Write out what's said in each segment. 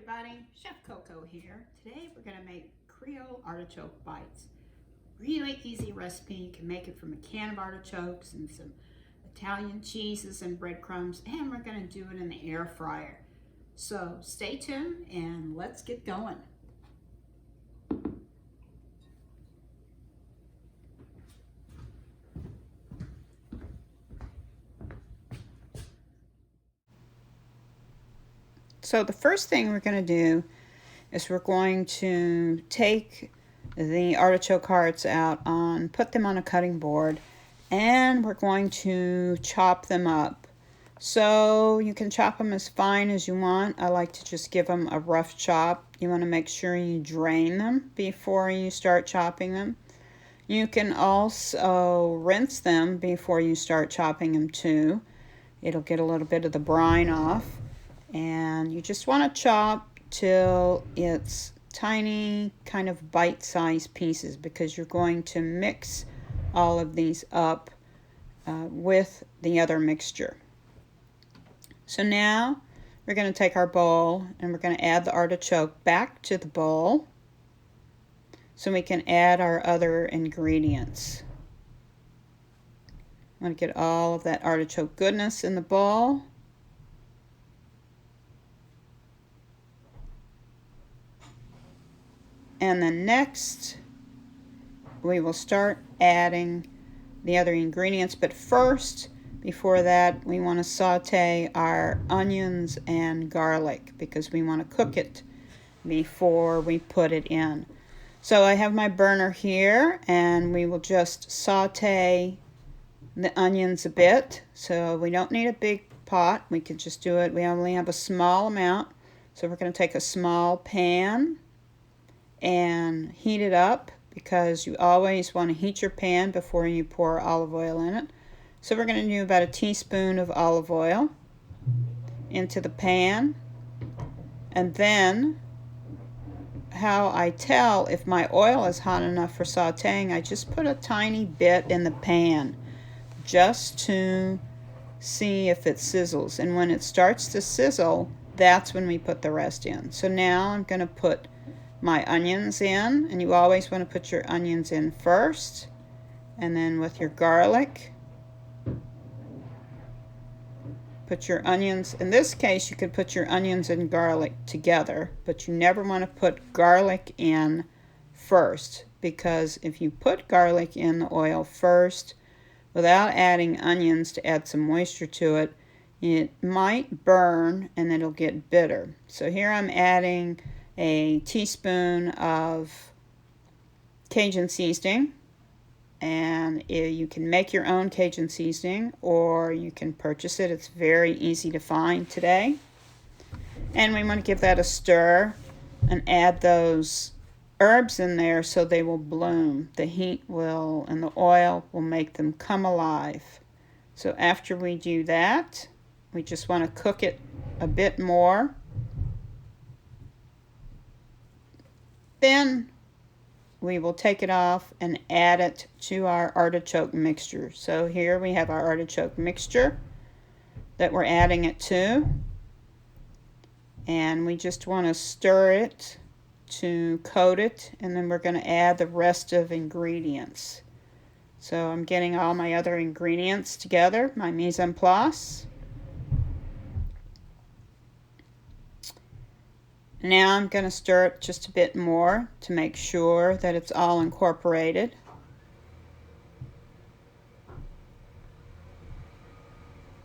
everybody, Chef Coco here. Today we're going to make Creole Artichoke Bites. Really easy recipe. You can make it from a can of artichokes and some Italian cheeses and breadcrumbs, and we're going to do it in the air fryer. So stay tuned and let's get going. So the first thing we're going to do is we're going to take the artichoke hearts out put them on a cutting board, and we're going to chop them up. So you can chop them as fine as you want. I like to just give them a rough chop. You want to make sure you drain them before you start chopping them. You can also rinse them before you start chopping them too. It'll get a little bit of the brine off. And you just want to chop till it's tiny, kind of bite-sized pieces, because you're going to mix all of these up with the other mixture. So now we're going to take our bowl and we're going to add the artichoke back to the bowl so we can add our other ingredients. I want to get all of that artichoke goodness in the bowl. And then next, we will start adding the other ingredients. But first, before that, we want to saute our onions and garlic because we want to cook it before we put it in. So I have my burner here, and we will just saute the onions a bit. So we don't need a big pot. We could just do it. We only have a small amount. So we're going to take a small pan and heat it up, because you always want to heat your pan before you pour olive oil in it. So we're going to do about a teaspoon of olive oil into the pan. And then how I tell if my oil is hot enough for sauteing, I just put a tiny bit in the pan just to see if it sizzles. And when it starts to sizzle, that's when we put the rest in. So now I'm going to put my onions in, and you always want to put your onions in first, and then with your garlic, put your onions. In this case, you could put your onions and garlic together, but you never want to put garlic in first, because if you put garlic in the oil first without adding onions to add some moisture to it, it might burn and it'll get bitter. So here I'm adding a teaspoon of Cajun seasoning, and you can make your own Cajun seasoning or you can purchase it. It's very easy to find today. And we want to give that a stir and add those herbs in there so they will bloom. The heat will and the oil will make them come alive. So after we do that, we just want to cook it a bit more. Then we will take it off and add it to our artichoke mixture. So here we have our artichoke mixture that we're adding it to. And we just want to stir it to coat it, and then we're going to add the rest of ingredients. So I'm getting all my other ingredients together, my mise en place. Now I'm going to stir it just a bit more to make sure that it's all incorporated.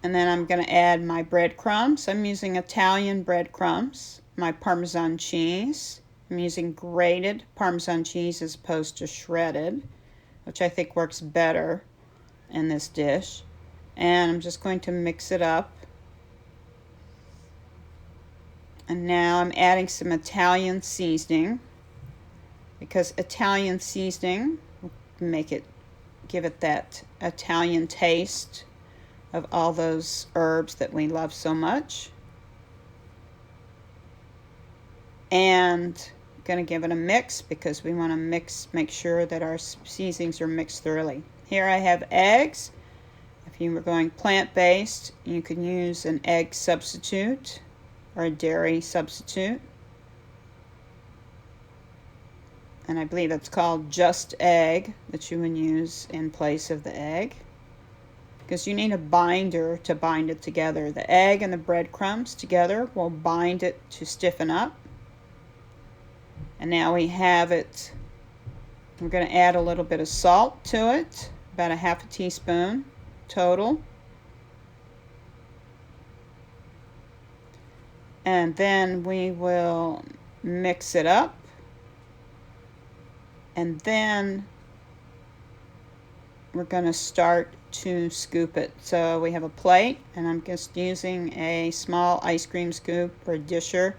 And then I'm going to add my breadcrumbs. I'm using Italian breadcrumbs, my Parmesan cheese. I'm using grated Parmesan cheese as opposed to shredded, which I think works better in this dish. And I'm just going to mix it up. And now I'm adding some Italian seasoning, because Italian seasoning will give it that Italian taste of all those herbs that we love so much. And I'm going to give it a mix, because we want to make sure that our seasonings are mixed thoroughly. Here I have eggs. If you were going plant-based, you could use an egg substitute or a dairy substitute. and I believe it's called just egg that you would use in place of the egg, because you need a binder to bind it together. The egg and the breadcrumbs together will bind it to stiffen up. And now we have it. We're going to add a little bit of salt to it, about a half a teaspoon total. And then we will mix it up. And then we're going to start to scoop it. So we have a plate, and I'm just using a small ice cream scoop or a disher.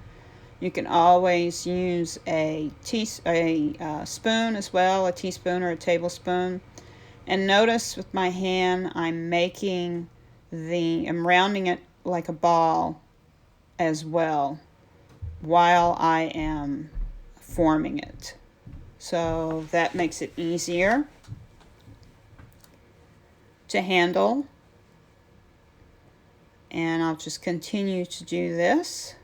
You can always use a spoon as well, a teaspoon or a tablespoon. And notice with my hand, I'm rounding it like a ball as well while I am forming it. So that makes it easier to handle. And I'll just continue to do this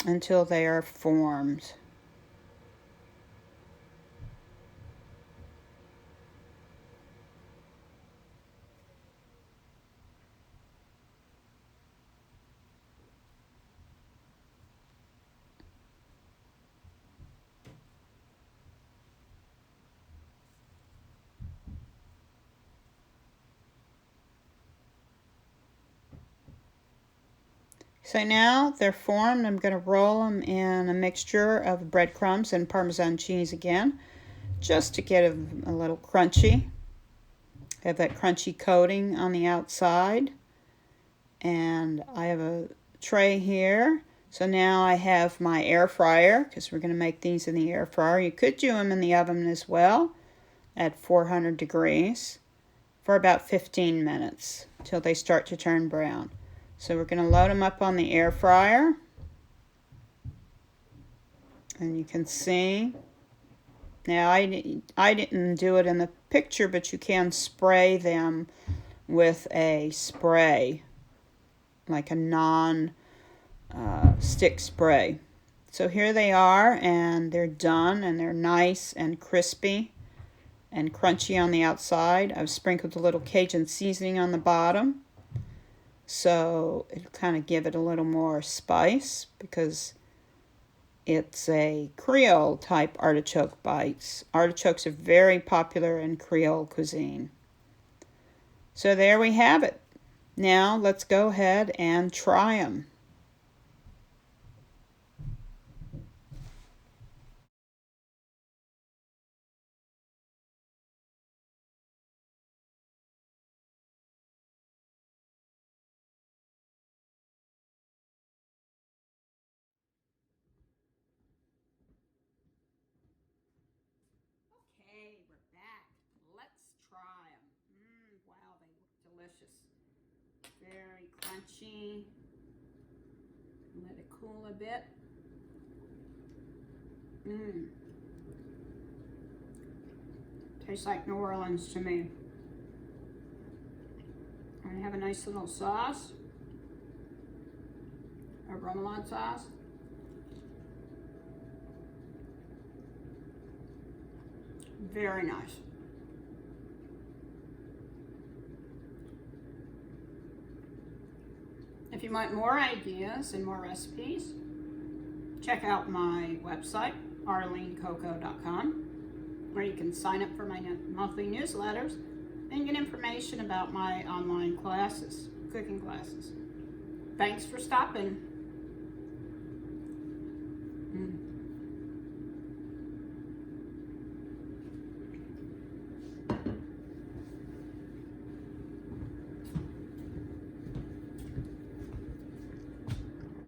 until they are formed. So now they're formed. I'm going to roll them in a mixture of breadcrumbs and Parmesan cheese again, just to get a little crunchy. Have that crunchy coating on the outside. And I have a tray here. So now I have my air fryer, because we're going to make these in the air fryer. You could do them in the oven as well at 400 degrees for about 15 minutes till they start to turn brown. So we're going to load them up on the air fryer. And you can see. Now I didn't do it in the picture, but you can spray them with a spray, like a non-stick spray. So here they are, and they're done, and they're nice and crispy and crunchy on the outside. I've sprinkled a little Cajun seasoning on the bottom, so it'll kind of give it a little more spice, because it's a Creole type artichoke bites. Artichokes are very popular in Creole cuisine. So there we have it. Now let's go ahead and try them. Okay, we're back. Let's try them. Wow, they look delicious. Very crunchy. Let it cool a bit. Tastes like New Orleans to me. I have a nice little sauce, a remoulade sauce. Very nice. If you want more ideas and more recipes, check out my website, arlenecoco.com, where you can sign up for my monthly newsletters and get information about my online classes, cooking classes. Thanks for stopping.